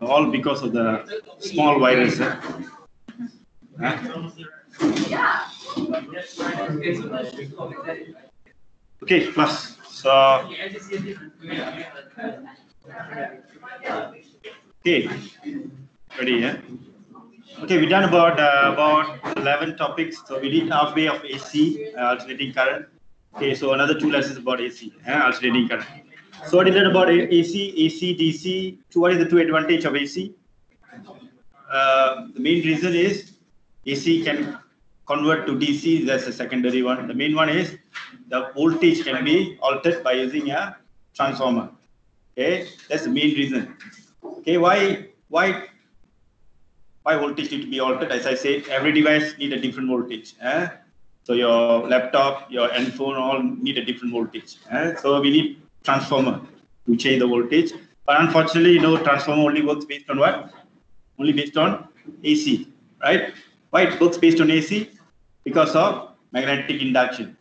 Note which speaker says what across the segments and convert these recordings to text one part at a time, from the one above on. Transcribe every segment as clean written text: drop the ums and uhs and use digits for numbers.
Speaker 1: All because of the small virus. Okay, plus. So, okay, ready, yeah? Okay, we done about 11 topics. So we did halfway of AC, alternating current. Okay, so another 2 lessons about AC, alternating current. So what is it about AC, DC? What is the two advantage of AC? The main reason is AC can convert to DC. That's the secondary one. The main one is the voltage can be altered by using a transformer. Okay, that's the main reason. Okay, why voltage need to be altered? As I said, every device need a different voltage. So your laptop, your phone all need a different voltage. So we need transformer to change the voltage. But unfortunately, transformer only works based on what? Only based on AC, right? Why it works based on AC? Because of magnetic induction.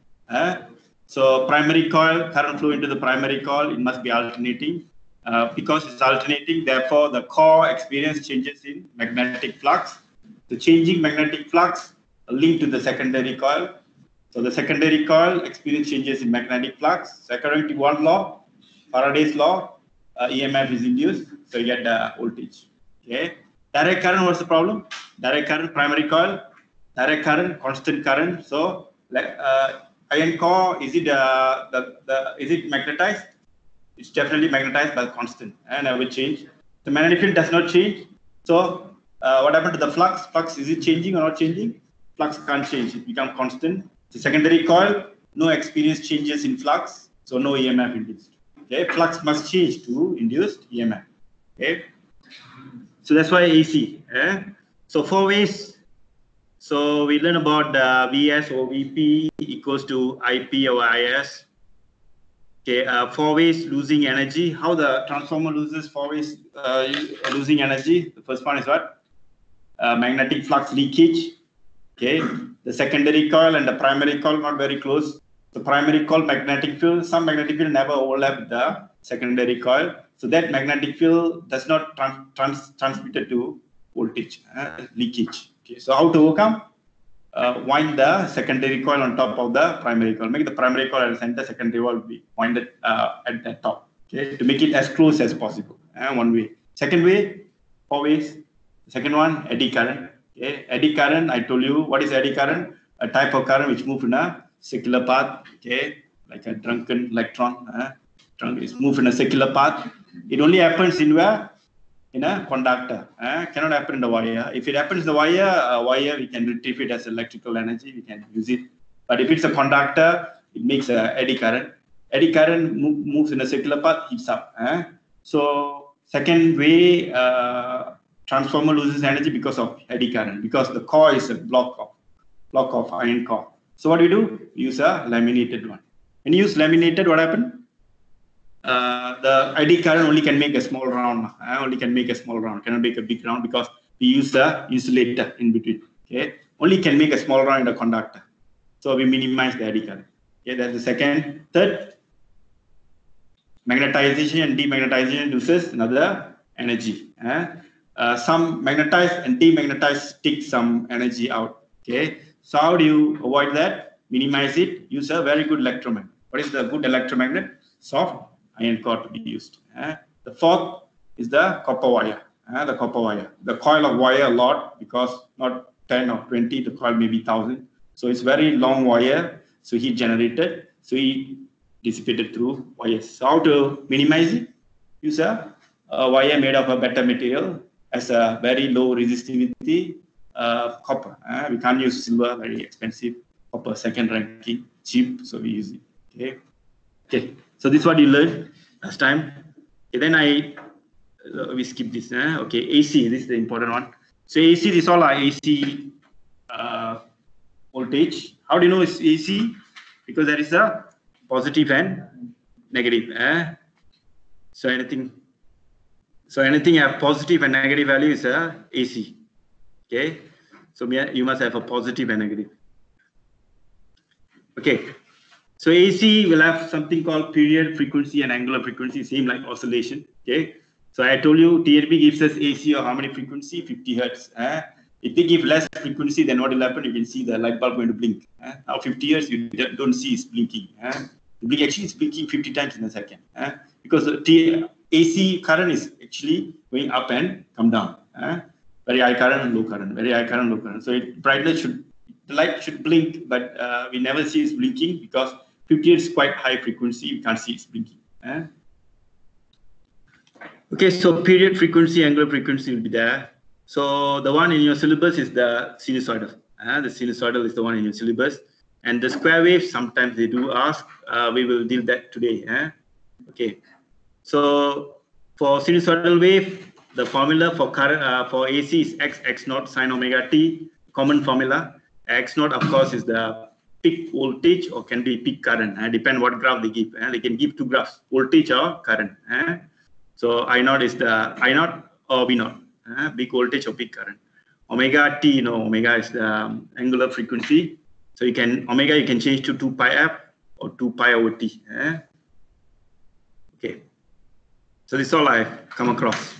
Speaker 1: So primary coil, current flow into the primary coil, it must be alternating. Because it's alternating, therefore the core experience changes in magnetic flux. The changing magnetic flux linked to the secondary coil. So the secondary coil experience changes in magnetic flux. So according to one law, Faraday's law, EMF is induced, so you get the voltage. Okay. Direct current, what's the problem? Direct current, primary coil, direct current, constant current. So like iron core, is it is it magnetized? It's definitely magnetized by constant and never change. The magnetic field does not change. So what happened to the flux? Flux, is it changing or not changing? Flux can't change, it becomes constant. The secondary coil, no experience changes in flux, so no EMF induced. Okay, flux must change to induced EMF. Okay, so that's why AC. So 4 ways. So we learn about Vs or Vp equals to Ip or Is. Okay, 4 ways losing energy. How the transformer loses 4 ways losing energy? The first one is what? Magnetic flux leakage. Okay, the secondary coil and the primary coil not very close. So primary coil, magnetic field, some magnetic field never overlap with the secondary coil. So that magnetic field does not transmit to voltage, leakage. Okay, so how to overcome? Wind the secondary coil on top of the primary coil. Make the primary coil at the center, secondary coil will be winded at the top. Okay, to make it as close as possible. One way. Second way, 4 ways. Second one, eddy current. Okay, eddy current. I told you what is eddy current? A type of current which moves in a circular path. Okay, like a drunken electron. Is move in a circular path. It only happens in where? In a conductor. Cannot happen in the wire. If it happens in the wire, we can retrieve it as electrical energy. We can use it. But if it's a conductor, it makes a eddy current. Eddy current moves in a circular path, heats up. So second way, transformer loses energy because of eddy current, because the core is a block of iron core. So what do? We use a laminated one. When you use laminated, what happened? The eddy current only can make a small round. Cannot make a big round because we use the insulator in between. Okay, only can make a small round in the conductor. So we minimize the eddy current. Okay, that's the second. Third, magnetization and demagnetization uses another energy. Some magnetize and demagnetize take some energy out. Okay, so how do you avoid that? Minimize it. Use a very good electromagnet. What is the good electromagnet? Soft iron core to be used. The fourth is the copper wire. The copper wire. The coil of wire a lot because not 10 or 20, the coil may be 1,000. So it's very long wire. So heat generated. So heat dissipated through wires. So how to minimize it? Use a wire made of a better material as a very low resistivity copper. We can't use silver, very expensive. Copper, second ranking, cheap. So we use it. Okay. So this is what you learned last time. Okay, then we skip this. Okay, AC, this is the important one. So AC, this all are AC voltage. How do you know it's AC? Because there is a positive and negative. So anything have positive and negative value is AC. Okay, so you must have a positive and negative. Okay. So AC will have something called period frequency and angular frequency, same like oscillation. Okay. So I told you TRB gives us AC or harmonic frequency 50 hertz. If they give less frequency, then what will happen? You can see the light bulb going to blink. Now 50 hertz, you don't see it's blinking. The blink actually is blinking 50 times in a second. Because the AC current is actually going up and come down. Very high current and low current. Very high current, low current. So the light should blink, but we never see it's blinking because 50 is quite high frequency. We can't see it's blinking. Okay, so period frequency, angular frequency will be there. So the one in your syllabus is the sinusoidal. The sinusoidal is the one in your syllabus. And the square wave, sometimes they do ask. We will deal that today. Okay. So for sinusoidal wave, the formula for current for AC is x naught sine omega t. Common formula. X naught, of course, is the peak voltage or can be peak current. Depend what graph they give. They can give two graphs, voltage or current. So I naught is the I naught or V naught, big voltage or peak current. Omega t, omega is the angular frequency. So you can omega you can change to 2 pi f or 2 pi over t. Okay. So this is all I've come across.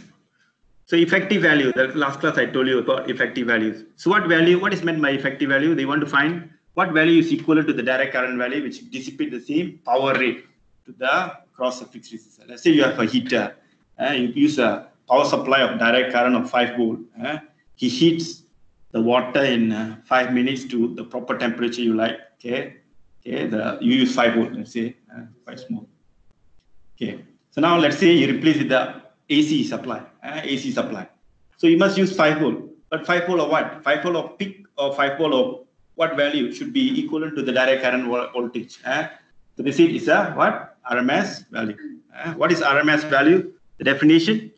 Speaker 1: So effective value, the last class I told you about effective values. So what is meant by effective value? They want to find what value is equal to the direct current value which dissipate the same power rate to the cross a fixed resistor. Let's say you have a heater. You use a power supply of direct current of 5 volt. He heats the water in 5 minutes to the proper temperature you like. Okay. You use 5 volt, let's say, quite small. Okay. So now let's say you replace with the AC supply. AC supply. So you must use 5 volt. But 5 volt of what? 5 volt of peak or 5 volt of what value should be equivalent to the direct current voltage. So this is a what? RMS value. What is RMS value? The definition.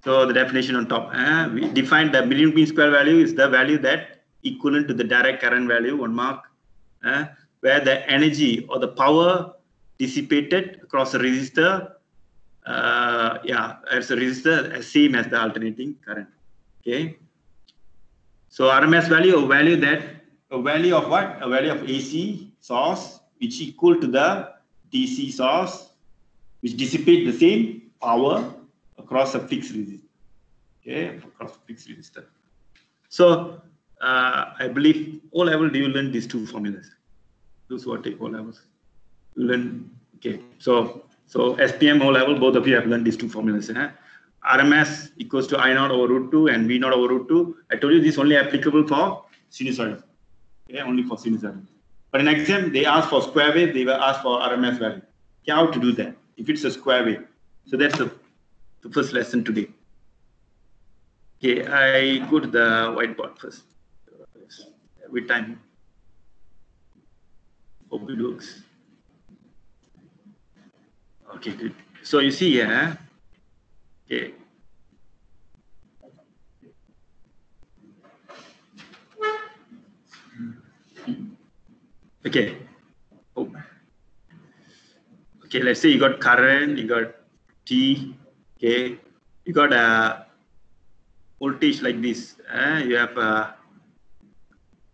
Speaker 1: So the definition on top. We define the million mean square value is the value that equivalent to the direct current value, 1 mark, where the energy or the power dissipated across a resistor, as a resistor, same as the alternating current. Okay. So RMS value, a value of what? A value of AC source which equal to the DC source, which dissipate the same power across a fixed resistor. Okay, across a fixed resistor. So I believe O level you learn these two formulas. Those who take O levels, you learn. Okay, so SPM O level, both of you have learned these two formulas. RMS equals to I naught over root 2 and V naught over root 2. I told you this is only applicable for sinusoid. Okay, only for sinusoid. But in exam, they ask for square wave, they will ask for RMS value. Okay, how to do that if it's a square wave? So that's the first lesson today. Okay, I go to the whiteboard first. Every time. Hope it works. Okay, good. So you see here, okay. Okay. Oh. Okay, let's say you got current, you got T, okay, you got a voltage like this. You have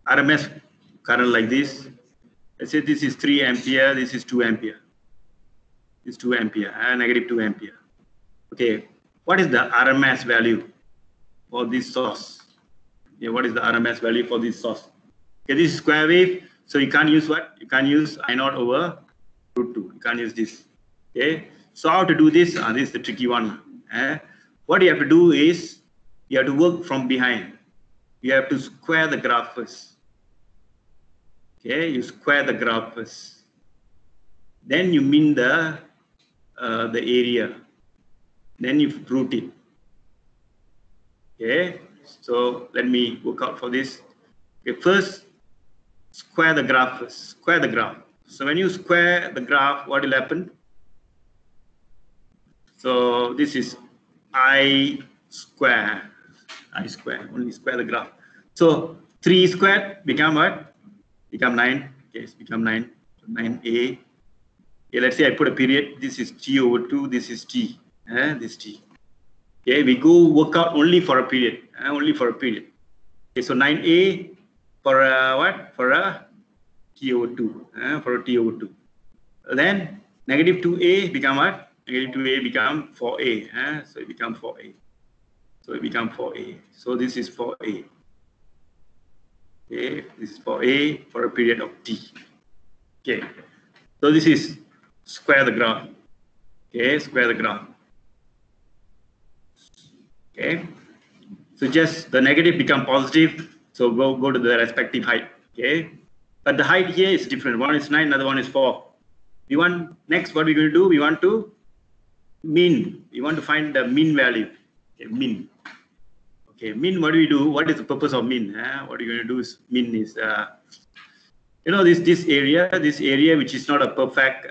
Speaker 1: RMS current like this. Let's say this is 3 ampere, this is 2 ampere. This is 2 ampere, negative 2 ampere. Okay, what is the RMS value for this source? Yeah, what is the RMS value for this source? Okay, this is square wave, so you can't use what? You can't use I naught over root 2. You can't use this. Okay, so how to do this? This is the tricky one. What you have to do is you have to work from behind. You have to square the graph first. Okay, you square the graph first. Then you mean the area. Then you root it. Okay, so let me work out for this. Okay, first square the graph first. Square the graph. So when you square the graph, what will happen? So this is I square. Only square the graph. So 3 squared become what? Become 9. Okay, it's become 9. So 9a. Okay, let's say I put a period. This is T over 2. This is T. This T. Okay, we go work out only for a period. Only for a period. Okay, so 9a for what? For a T over 2. For a T over 2. Then negative 2a become what? Negative 2a become 4a. So it become 4a. So it become 4a. So this is 4a. Okay, this is 4a for a period of t. Okay, so this is square the graph. Okay, square the graph. Okay, so just the negative become positive. So go to the respective height. Okay, but the height here is different. One is 9, another one is 4. We want next. What we're going to do? We want to mean. We want to find the mean value. Okay, mean. Okay, mean, what do we do? What is the purpose of mean? What you're going to do is mean is, you know, this area which is not a perfect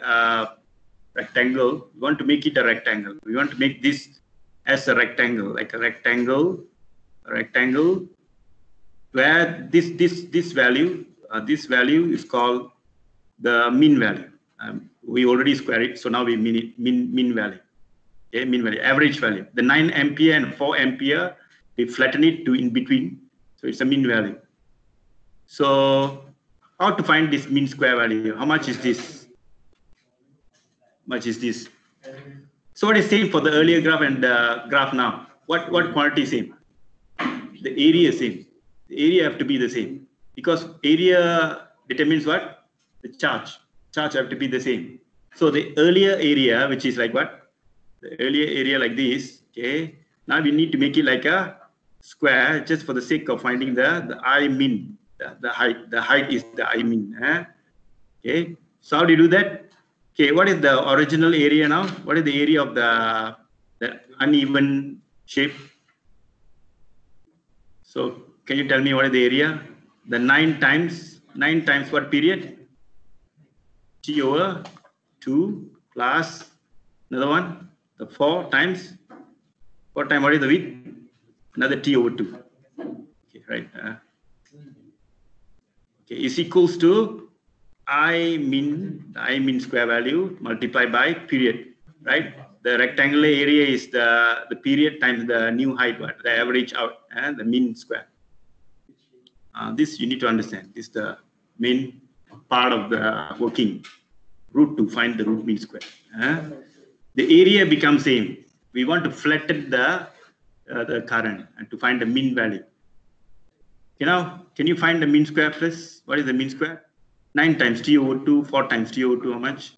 Speaker 1: rectangle. We want to make it a rectangle. We want to make this as a rectangle, like a rectangle, where this value is called the mean value. We already square it, so now we mean it, mean value. Okay, mean value, average value. The 9 ampere and 4 ampere. We flatten it to in between, so it's a mean value. So how to find this mean square value? How much is this? Much is this? So what is same for the earlier graph and the graph now? What quantity is same? The area is same. The area have to be the same because area determines what? The charge. Charge have to be the same. So the earlier area, which is like what? The earlier area like this. Okay. Now we need to make it like a square just for the sake of finding the I mean, the height. The height is the I mean. Okay, so how do you do that? Okay, what is the original area now? What is the area of the uneven shape? So can you tell me what is the area? The 9 times what period? T over 2 plus another one, the 4 times. What time? What is the width? Another T over 2. Okay, right. Okay, is equals to I mean square value multiplied by period, right? The rectangular area is the period times the new height, the average out, and the mean square. This you need to understand. This is the main part of the working. Root 2, find the root mean square. The area becomes same. We want to flatten the current and to find the mean value. Can you find the mean square, please? What is the mean square? 9 times t over 2, 4 times t over 2, how much?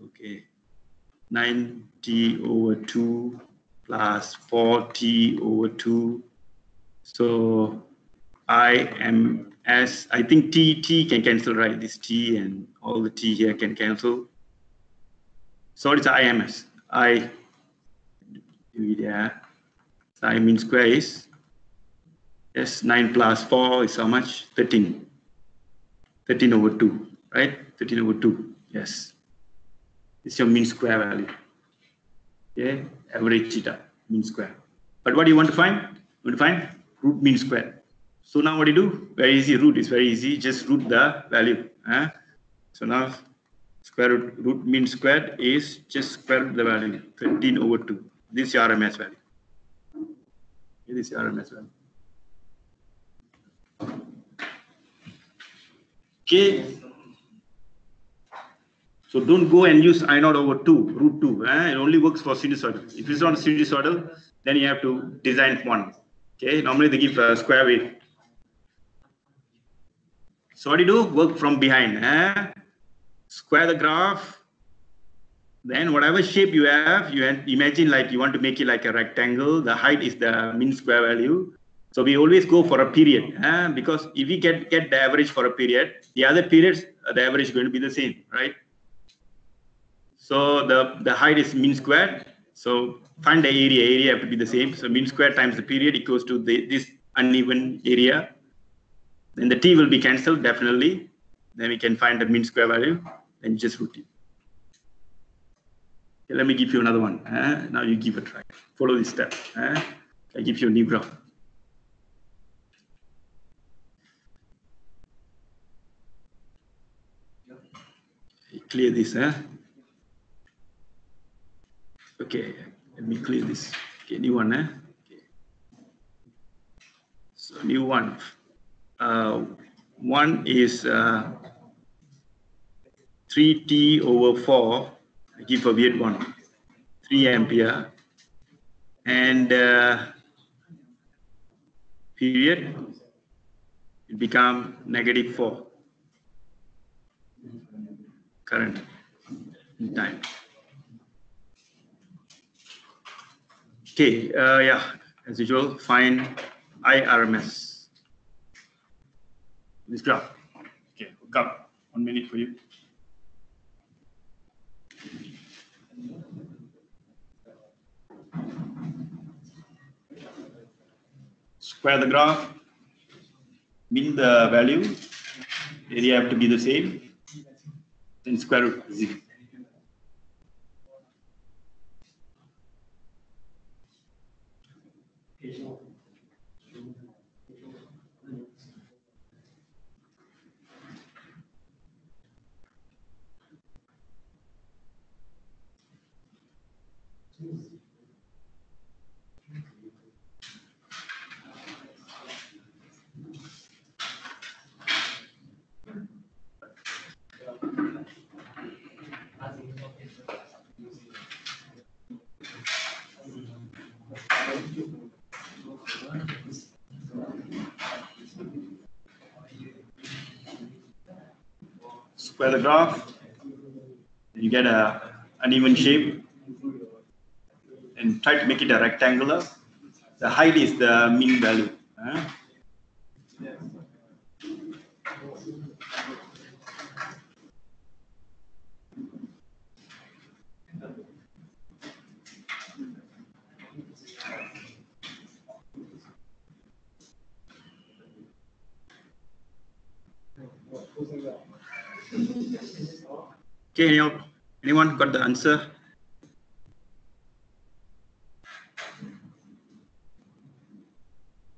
Speaker 1: Okay, 9t over 2 plus 4t over 2. So IMS, I think t can cancel, right? This t and all the t here can cancel. So it's IMS. I mean square is, yes, 9 plus 4 is how much? 13. 13 over 2, right? 13 over 2, yes. It's your mean square value. Okay, average theta, mean square. But what do you want to find? You want to find root mean square. So now what do you do? Very easy, root is very easy. Just root the value. So now square root mean squared is just square root the value, 13 over 2. This is your RMS value. This is your RMS value. Okay. So don't go and use I0 over 2, root 2. It only works for sinusoidal. If it's not sinusoidal, then you have to design one. Okay. Normally they give a square wave. So what do you do? Work from behind. Square the graph. Then whatever shape you have, imagine like you want to make it like a rectangle. The height is the mean square value. So we always go for a period, because if we get the average for a period, the other periods, the average is going to be the same, right? So the height is mean squared. So find the area. Area have to be the same. So mean square times the period equals to this uneven area. Then the t will be cancelled definitely. Then we can find the mean square value. Then just root it. Okay, let me give you another one. Now you give a try. Follow this step. I give you a new graph. Clear this. Okay, let me clear this. Okay, new one. Okay. So new one. One is 3t over 4. I give a weird one. 3 ampere. And period, it become -4 current in time. Okay, yeah, as usual, find IRMS. This graph. Okay, come, 1 minute for you. Square the graph, mean the value, area have to be the same, then square root 0. Square the graph, you get a uneven shape, and try to make it a rectangular. The height is the mean value. Okay, anyone got the answer?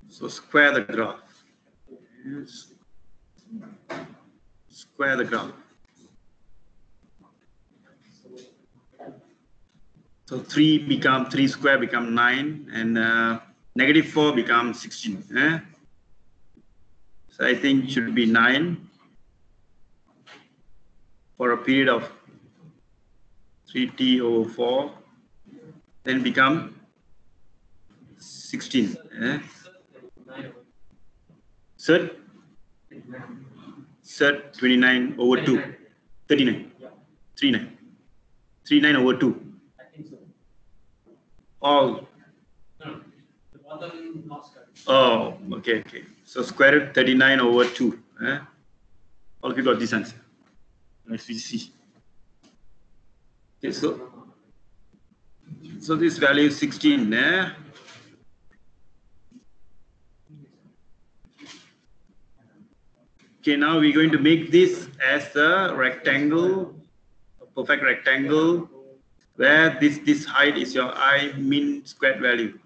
Speaker 1: So square the graph. Yes. Square the graph. So 3 square become 9, and -4 becomes 16. So I think it should be 9. for a period of 3t over 4, then become 16. Cert 29 over 2. 39. 39. 39 over 2. All. Oh, okay. So square root 39 over 2. All you got this answer. Let's see. Okay, so this value is 16. Okay, now we're going to make this as a rectangle, a perfect rectangle, where this height is your I mean squared value.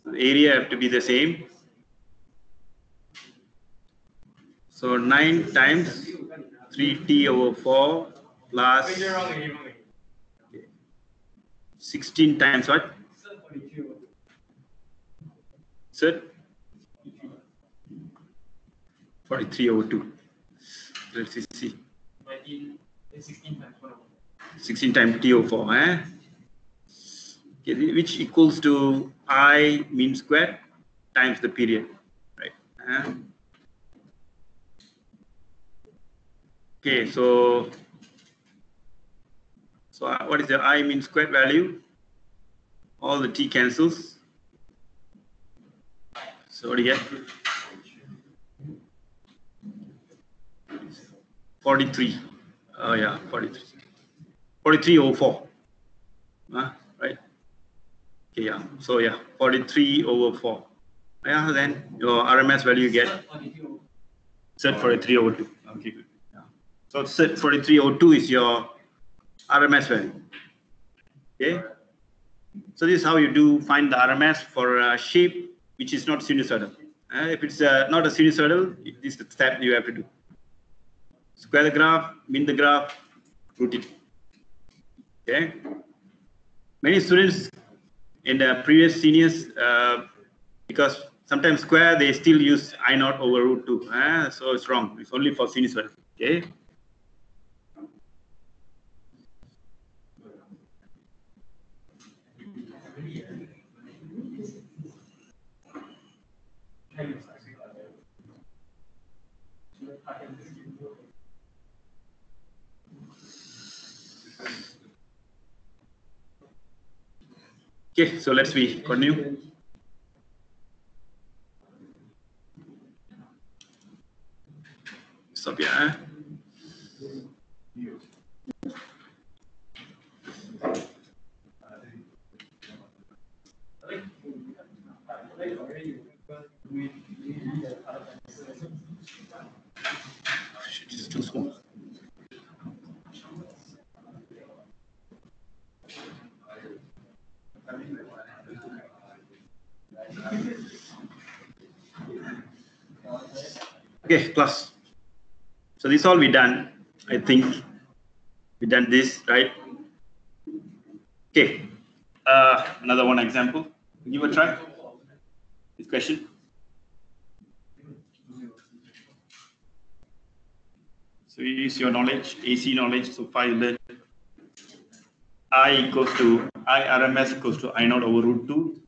Speaker 1: The area have to be the same. So 9 times 3t over 4 plus 16 times what? Sir? 43 over 2. Let's see. 16 times t over 4. Okay, which equals to I mean squared times the period. Right? Okay, so what is the I mean squared value? All the t cancels. So what do you get? 43. Oh yeah, 43. 43 over 4. Right? Okay, yeah. So yeah, 43 over 4. Yeah, then your RMS value you get set 43 over 2. Okay, good. Yeah. So set 43 over 2 is your RMS value. Okay. So this is how you find the RMS for a shape which is not sinusoidal. If it's not a sinusoidal, this is the step you have to do. Square the graph, mean the graph, root it. Okay. Many students in the previous seniors, because sometimes square they still use I naught over root 2. So it's wrong. It's only for sinusoidal. Okay. Okay, so let's continue. Stop here. Shit, it's too small. Okay, class. So this all we done. I think we done this, right? Okay. Another one example. Give a try. This question. So you use your knowledge, AC knowledge. So file that I equals to I RMS equals to I naught over root 2.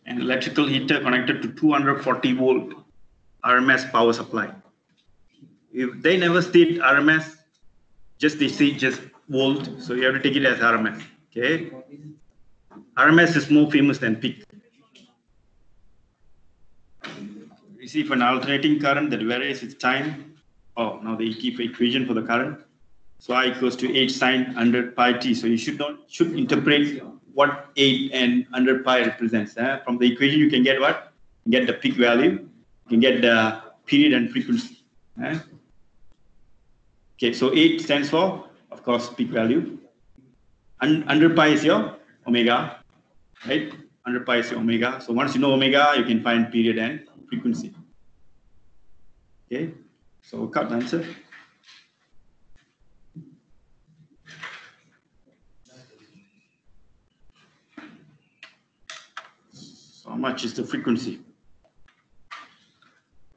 Speaker 1: An electrical heater connected to 240 volt RMS power supply. If they never state RMS, they say just volt, so you have to take it as RMS. Okay, RMS is more famous than peak. You see, for an alternating current that varies with time. Oh, now they keep equation for the current. So I equals to 8 sine 100 pi t. So you should interpret what 8 and 100 pi represents. From the equation, you can get what? You get the peak value. You can get the period and frequency. Okay, so 8 stands for, of course, peak value. 100 pi is your omega, right? 100 pi is your omega. So once you know omega, you can find period and frequency. Okay, so cut the answer. So how much is the frequency?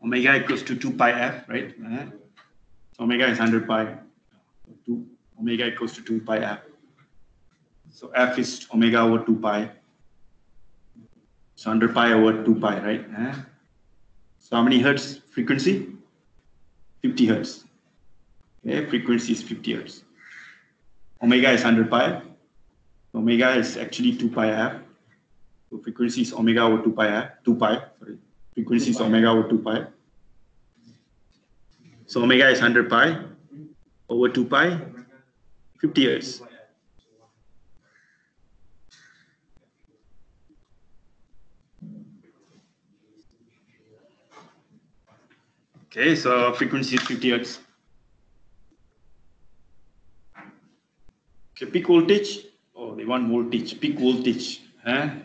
Speaker 1: Omega equals to 2 pi f, right? So omega is 100 pi. Omega equals to 2 pi f. So f is omega over 2 pi. So 100 pi over 2 pi, right? So how many hertz frequency? 50 hertz. Okay, frequency is 50 hertz. Omega is 100 pi. Omega is actually 2 pi f. So frequency is omega over 2 pi f. 2 pi, sorry. Frequency is omega over 2 pi. So omega is 100 pi over 2 pi, 50 hertz. Okay, so frequency is 50 hertz. Okay, peak voltage. Oh, they want voltage. Peak voltage,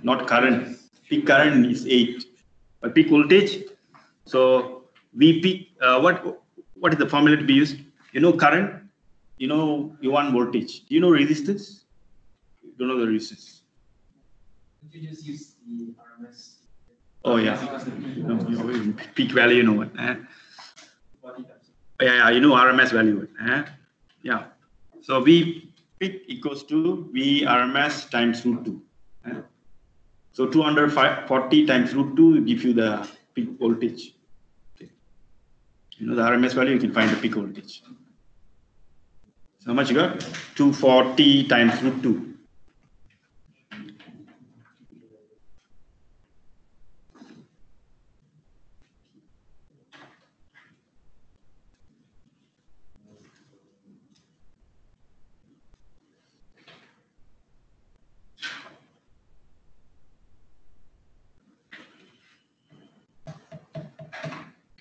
Speaker 1: not current. Peak current is 8, but peak voltage. So Vp. What is the formula to be used? You know current. You know you want voltage. Do you know resistance? You don't know the resistance.
Speaker 2: You just use the RMS.
Speaker 1: Oh yeah. Peak value. You know what? Yeah, you know RMS value. Yeah. So V peak equals to V RMS times root 2. So 240 times root 2 will give you the peak voltage. Okay. You know the RMS value, you can find the peak voltage. So how much you got? 240 times root 2.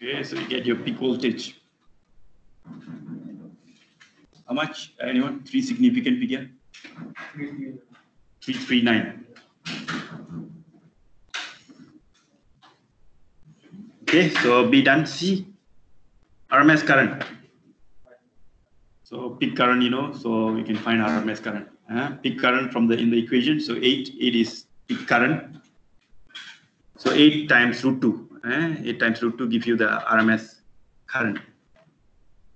Speaker 1: Okay, so you get your peak voltage. How much? Anyone? 3 significant figure? 339. Okay, so B done. C. RMS current. So peak current, you know, so we can find RMS current. Peak current from in the equation. So 8 is peak current. So 8 times root 2. 8 times root 2 give you the RMS current.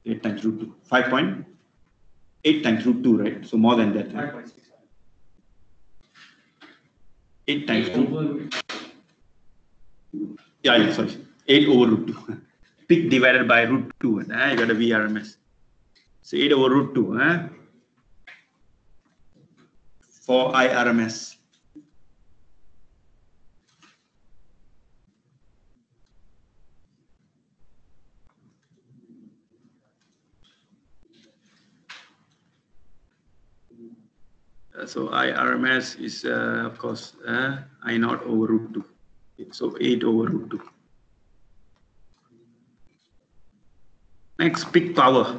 Speaker 1: 8 times root 2. 5.8 times root 2, right? So more than that.
Speaker 2: 5.6.
Speaker 1: 8 times root 2. Yeah, sorry. 8 over root 2. Peak divided by root 2. You got a VRMS. So 8 over root 2. For IRMS. So IRMS is, of course, I naught over root 2. So 8 over root 2. Next, peak power.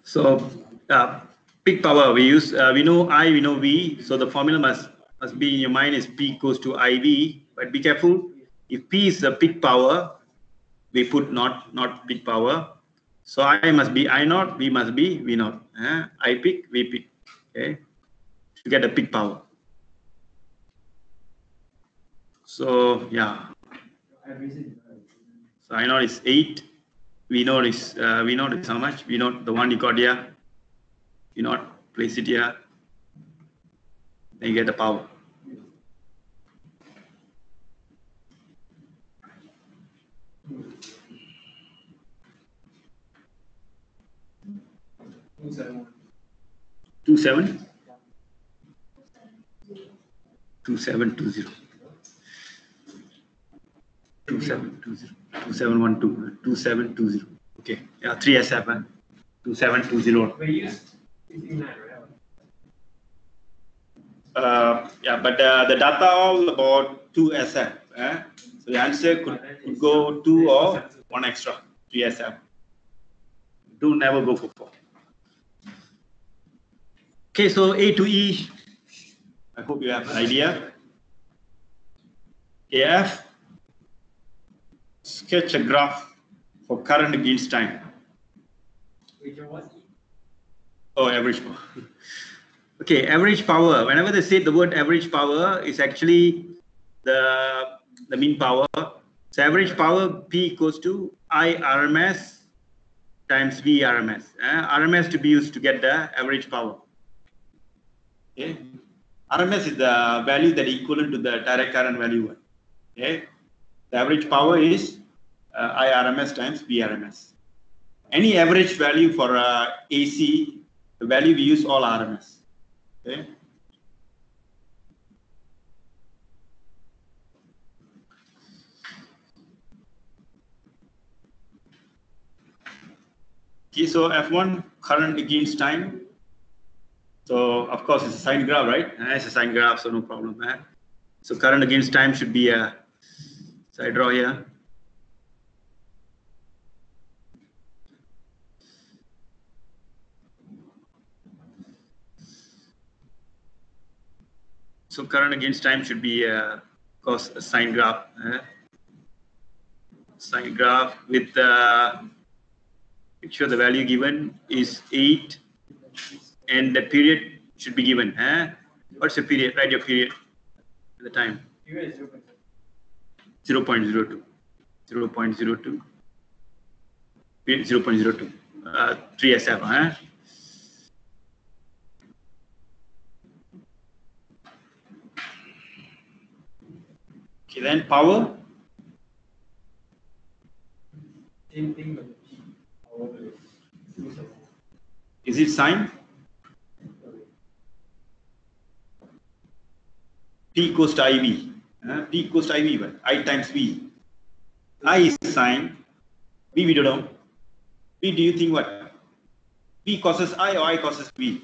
Speaker 1: So peak power we use. We know I, we know V. So the formula must be in your mind is P equals to IV. But be careful. If P is the peak power, we put not peak power. So I must be I naught, V must be V naught. I peak, V peak. Okay, to get the peak power. So yeah. So I naught is 8. V naught is how much? V naught, the one you got here. V naught, place it here. Then you get the power. Two seven 2720. 2720. 2712. 2720. Okay. Yeah, 3SF. 2720.
Speaker 2: We used 59,
Speaker 1: right? Yeah, but the data all about 2SF. So the answer could go 2 or 1 extra. 3SF. Don't never go for 4. Okay, so A to E. I hope you have an idea. AF sketch a graph for current against time. Oh, average power. Okay, average power. Whenever they say the word average power, is actually the mean power. So average power P equals to I RMS times V RMS. RMS to be used to get the average power. Okay. RMS is the value that is equivalent to the direct current value. Okay. The average power is I RMS times V RMS. Any average value for AC, the value we use all RMS. Okay. Okay, so F1 current against time. So of course it's a sine graph, right? It's a sine graph, so no problem. So current against time should be a. So I draw here. So current against time should be of course a sine graph. Sine graph with make sure the value given is 8 and the period should be given. What's the period? Write your period at the time. 0.02. 0.02. 0.02. 3SF. Okay, then power.
Speaker 2: Same thing.
Speaker 1: Is it sine? P equals to IV. P equals to IV, but I times V. I is sine. V we don't know. V, do you think what? V causes I or I causes V?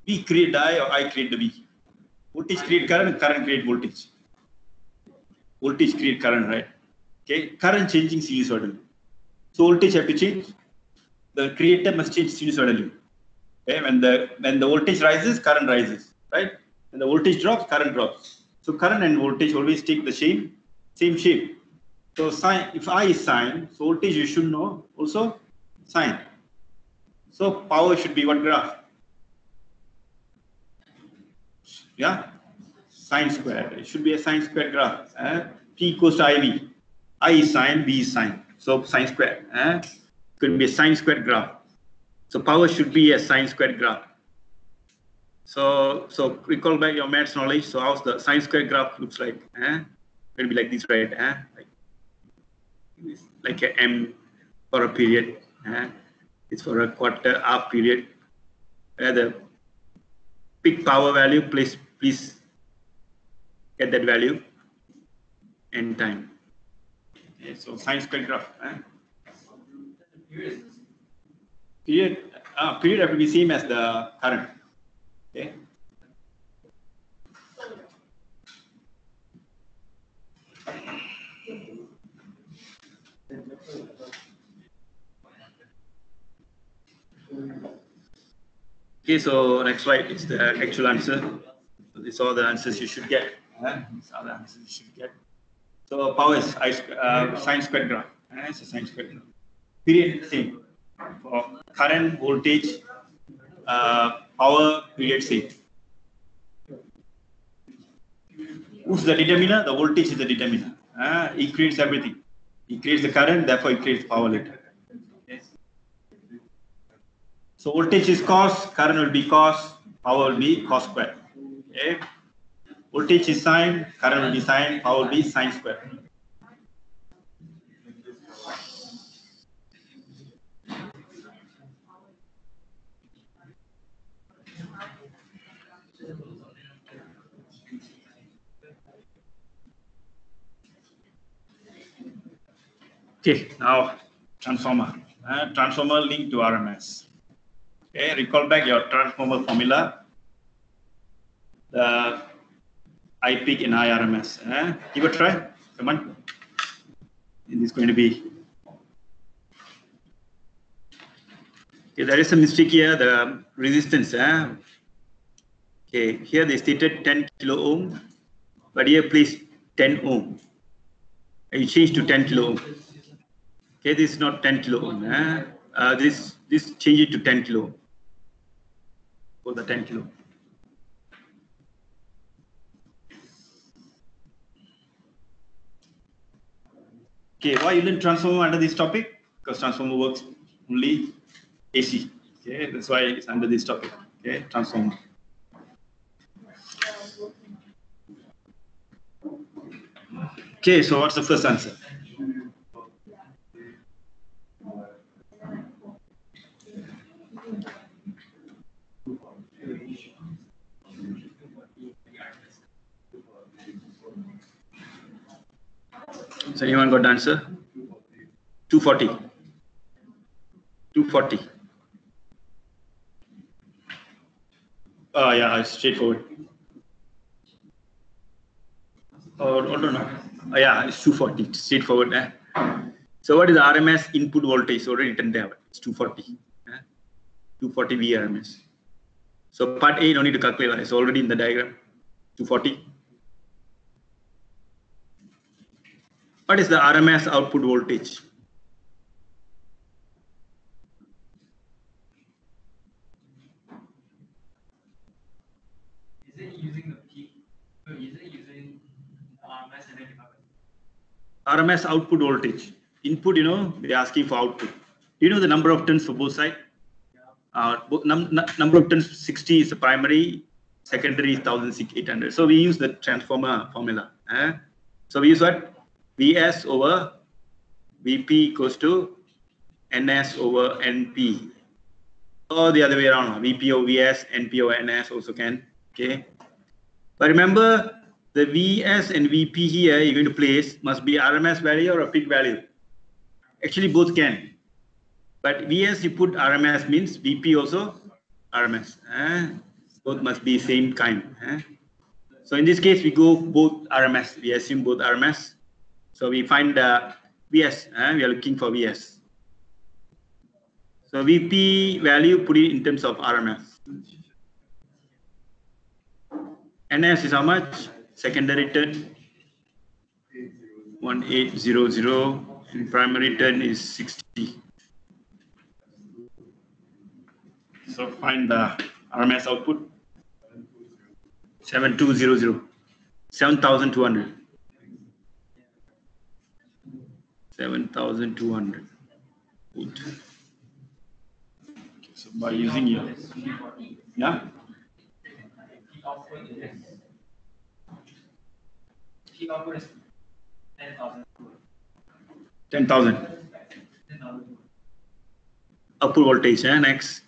Speaker 1: V create the I or I create the V? Voltage create current, current create voltage. Voltage create current, right? Okay, current changing sinusoidally. So voltage have to change. The creator must change sinusoidally. Okay, when the voltage rises, current rises, right? When the voltage drops, current drops. So current and voltage always take the same shape. So sine, if I is sine, so voltage you should know also sine. So power should be what graph? Yeah, sine square. It should be a sine square graph. P equals to IV. I is sine, V is sine. So sine square. Could be a sine squared graph. So power should be a sine squared graph. So recall back your maths knowledge. So how's the sine squared graph looks like? It will be like this, right? Like a M for a period. It's for a quarter, half period. The peak power value, please get that value and time. Okay, so sine squared graph. Period have to be same as the current. Okay. Okay, so next slide is the actual answer. So these are the answers you should get. These are the answers you should get. So power is sine squared graph. It's a sine squared graph. Period same. For current, voltage, power, period same. Who's the determiner? The voltage is the determiner. He creates everything. He creates the current, therefore he creates power later. Okay. So voltage is cos, current will be cos, power will be cos square. Okay. Voltage is sine, current will be sine, power will be sine square. Okay, now transformer. Transformer linked to RMS. Okay, recall back your transformer formula. The I peak and I RMS. Give a try. Come on. It is going to be. Okay, there is a mistake here. The resistance. Okay, here they stated 10 kilo ohm, but here please 10 ohm. You change to 10 kilo ohm. Okay, this is not 10 kilo ohm. This change it to 10 kilo ohm. For the 10 kilo. Okay, why you learn transformer under this topic? Because transformer works only AC. Okay, that's why it's under this topic. Okay, transformer. Okay, so what's the first answer? So anyone got the answer? 240. 240. Yeah, it's straightforward. Or no, no. Yeah, it's 240. It's straightforward. So what is the RMS input voltage? Already written there. It's 240. 240 VRMS. So part A, no need to calculate. It's already in the diagram. 240. What is the RMS output voltage?
Speaker 2: Is it using the peak? Or is it using the RMS and then
Speaker 1: RMS output voltage. Input, they're asking for output. You know the number of turns for both sides? Number of turns 60 is the primary, secondary is 1800. So we use the transformer formula. So we use what? Vs over Vp equals to Ns over Np. Or the other way around, Vp over Vs, Np over Ns also can. Okay. But remember, the Vs and Vp here you're going to place must be RMS value or a peak value. Actually, both can. But Vs you put RMS means Vp also RMS. Both must be same kind. So in this case, we go both RMS. We assume both RMS. So we find Vs. We are looking for Vs. So Vp value put it in terms of RMS. Ns is how much? Secondary turn 1800 and primary turn is 60. So find the RMS output 7200, 7200. 7200. Good. So by using your
Speaker 2: peak output is 10,000.
Speaker 1: 10,000.
Speaker 2: 10,000.
Speaker 1: Output voltage. Next.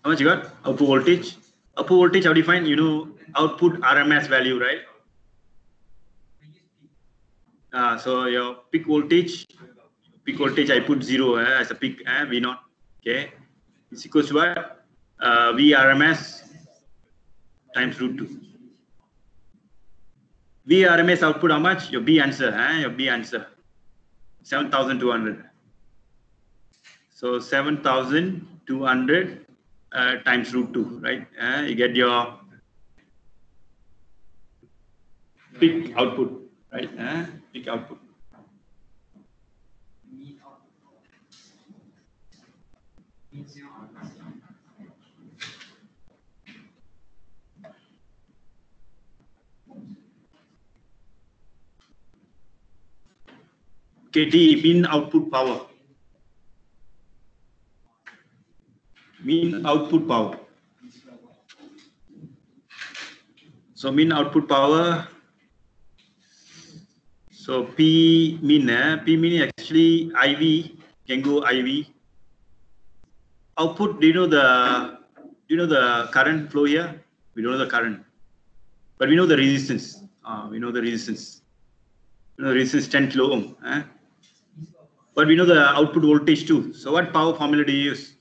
Speaker 1: How much you got? Output voltage. Output voltage, how do you find? Output RMS value, right? So your peak voltage I put 0 as a peak V0. Okay, it's equals to what? VRMS times √2. VRMS output how much? Your B answer. Your B answer 7,200. So 7,200 times √2, right? You get your peak output, right? Peak output. KT, mean output power. Mean output power. So mean output power. So P mean actually IV, can go IV. Output, do you know the current flow here? We don't know the current, but we know the resistance. We know the resistance. Resistance 10 kilo ohm. But we know the output voltage too. So what power formula do you use?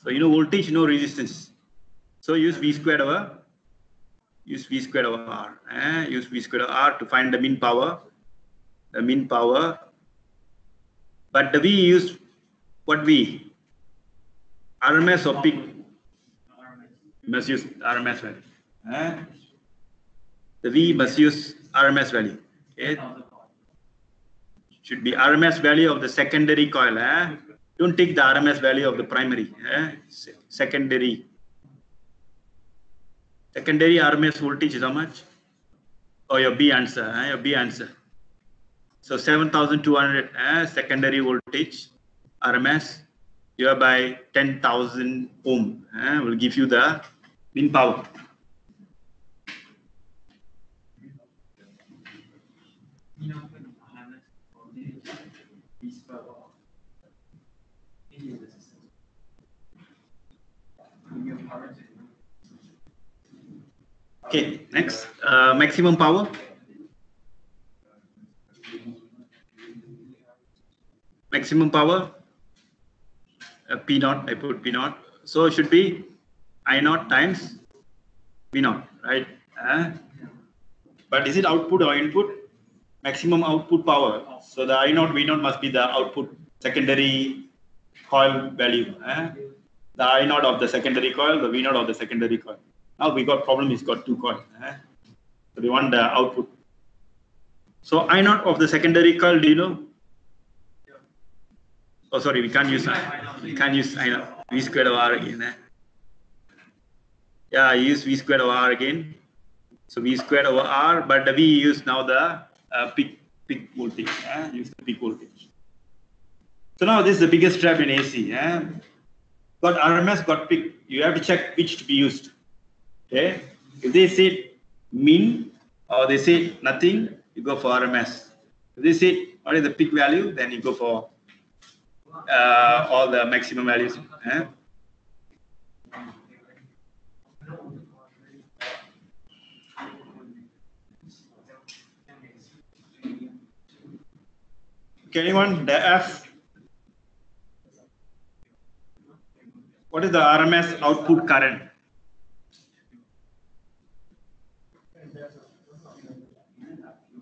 Speaker 1: So voltage, resistance. So use V squared over R. Use V squared over R to find the mean power. The mean power. But the V use what V? RMS or peak? You must use RMS value. The V must use RMS value. Okay. Should be RMS value of the secondary coil. Don't take the RMS value of the primary. Secondary. Secondary RMS voltage is how much? Oh, your B answer. Your B answer. So 7,200 secondary voltage RMS. You are by 10,000 ohm. Will give you the mean power. Okay, next, maximum power. Maximum power, P naught, I put P naught. So it should be I naught times V naught, right? But is it output or input? Maximum output power. So the I naught, V naught must be the output secondary coil value. The I naught of the secondary coil, the V naught of the secondary coil. Now we got problem, it's got two coils. So we want the output. So I naught of the secondary coil, do you know? Oh, sorry, we can't use I naught. V squared over R again. Yeah, I use V squared over R again. So V squared over R, but we use now the peak voltage. Use the peak voltage. So now this is the biggest trap in AC. Got RMS, got peak. You have to check which to be used. Okay. If they say mean or they say nothing, you go for RMS. If they say what is the peak value, then you go for all the maximum values. Okay, anyone? The F. What is the RMS output current?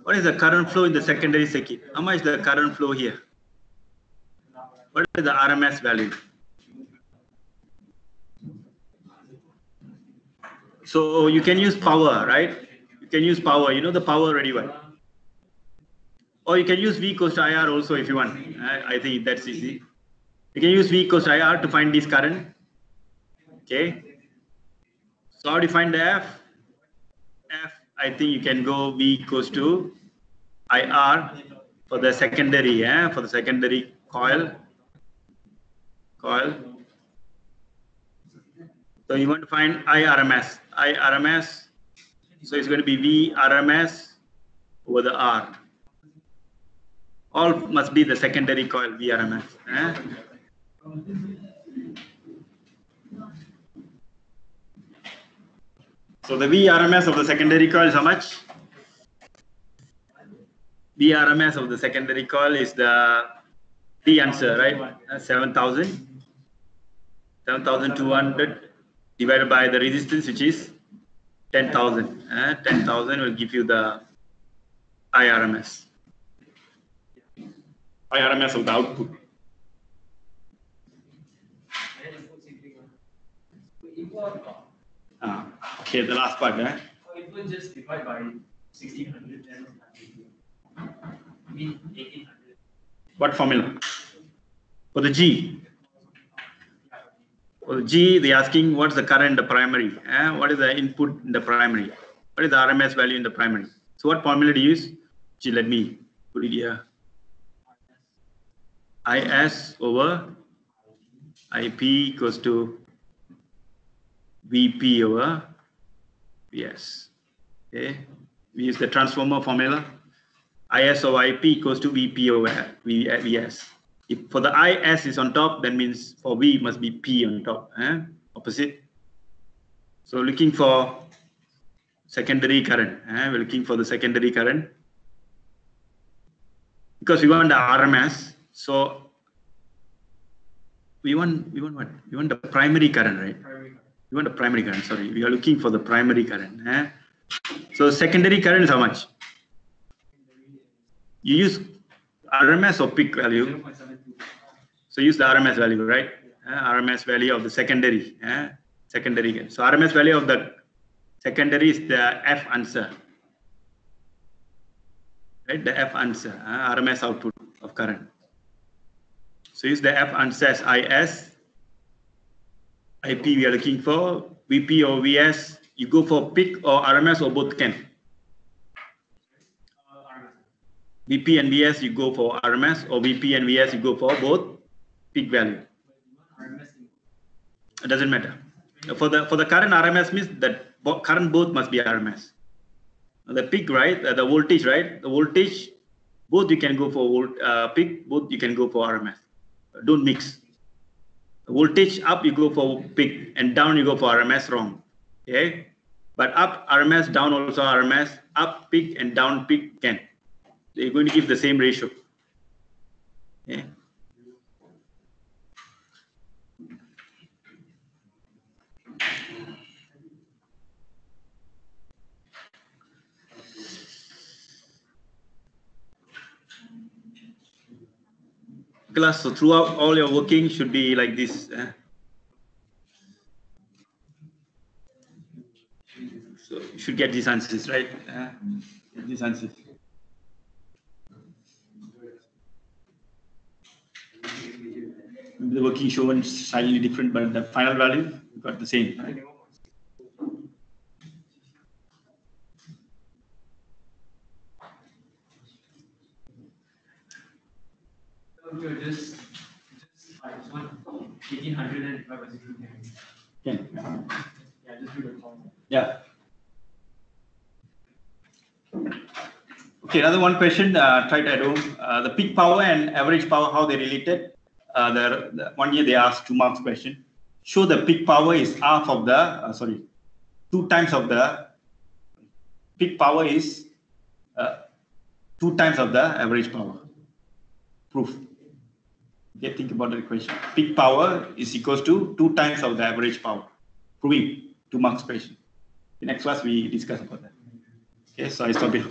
Speaker 1: What is the current flow in the secondary circuit? How much is the current flow here? What is the RMS value? So you can use power, right? You can use power. You know the power already, right? Or you can use V equals to IR also if you want. I think that's easy. You can use V equals to IR to find this current. Okay. So how do you find the F? F, I think you can go V equals to IR for the secondary, for the secondary coil. So you want to find IRMS. IRMS, so it's going to be V RMS over the R. All must be the secondary coil VRMS. So the VRMS of the secondary coil is how much? VRMS of the secondary coil is the answer, right? 7,200 divided by the resistance, which is 10,000. 10,000 will give you the IRMS. IRMS of the output. Okay, the last part.
Speaker 2: So it will just divide by 1600 and mean 1800.
Speaker 1: What formula? For the G. For the G, they're asking what's the current in the primary? What is the input in the primary? What is the RMS value in the primary? So what formula do you use? G, let me put it here. IS over IP equals to VP over VS. Okay, we use the transformer formula. IS over IP equals to VP over VS. If for the IS is on top, that means for V must be P on top. Opposite. So looking for secondary current. We're looking for the secondary current because we want the RMS. So we want what? We want the primary current, right? We want the primary current. Sorry, we are looking for the primary current. So secondary current is how much? You use RMS or peak value? So use the RMS value, right? RMS value of the secondary. Secondary. So RMS value of the secondary is the F answer. right? The F answer, RMS output of current. So use the F answer as IS. IP we are looking for, VP or VS. You go for peak or RMS or both can. VP and VS you go for RMS, or VP and VS you go for both peak value. It doesn't matter. For the current RMS means that current both must be RMS. The peak, right? The voltage, right? The voltage, both you can go for peak, both you can go for RMS. Don't mix. Voltage up you go for peak, and down you go for RMS. Wrong. Okay. But up RMS, down also RMS. Up peak and down peak can. You're going to give the same ratio. Okay. Class, so throughout all your working should be like this. So you should get these answers, right? Get these answers. Maybe the working shown is slightly different, but the final value got the same. Right?
Speaker 2: Just like 1800 and divided by 16. Yeah, just do the column.
Speaker 1: Yeah. Okay, another one question. Tried at home. The peak power and average power, how they related? The 1 year they asked 2 marks question. Show the peak power is half of the 2 times of the peak power is 2 times of the average power. Proof. Okay, think about the equation. Peak power is equals to 2 times of the average power. Proving 2 marks question. In next class we discuss about that. Okay, so I stop it.